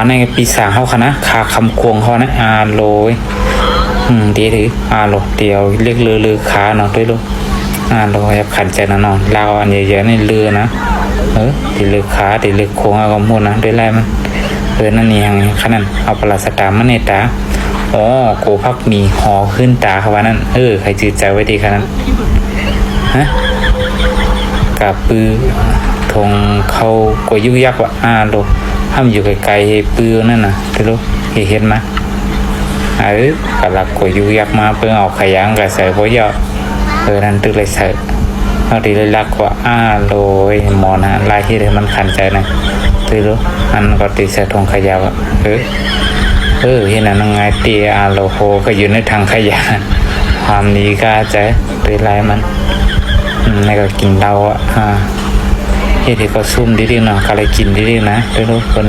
ในปีศาจเขาค่ะนะขาคำควงเขานะโลยเดี๋ยวถือโลเดี๋ยวเรียกเรือขาเนาะด้วยลูกโลแอบขันใจนะน้องเราอันเยอะๆในเรือนะตีเรือขาตีเรือโค้งเอากำมูนะด้วยไรมันนั่นนี่ยังขนาดเอาปลาสตามันในตาโกพักมีหอขึ้นตาเขาว่านั่นใครจืดใจไว้ดีขนาดกับปือทงเขากยุกยักว่าโลห้ามอยู่ไกลๆปือนั่นน่ะที่รู้เห็นไหมกำลังกยุกยักมาเพื่อเอาขยันกับใส่หัวยอนั่นตึกเลยใส่เอาดีเลยรักว่าโลหมอนะลายที่เลยมันขันใจนะที่รู้อันก็ตีใส่ทงขยะว่าเห็นนั่งไงตีโลโฮก็อยู่ในทางขยะความนี้ก็ใจตีลายมันในก็กินเราที่เขาซุ่มดีๆเนาะก็เลยกินดีๆนะด้วยทุกคน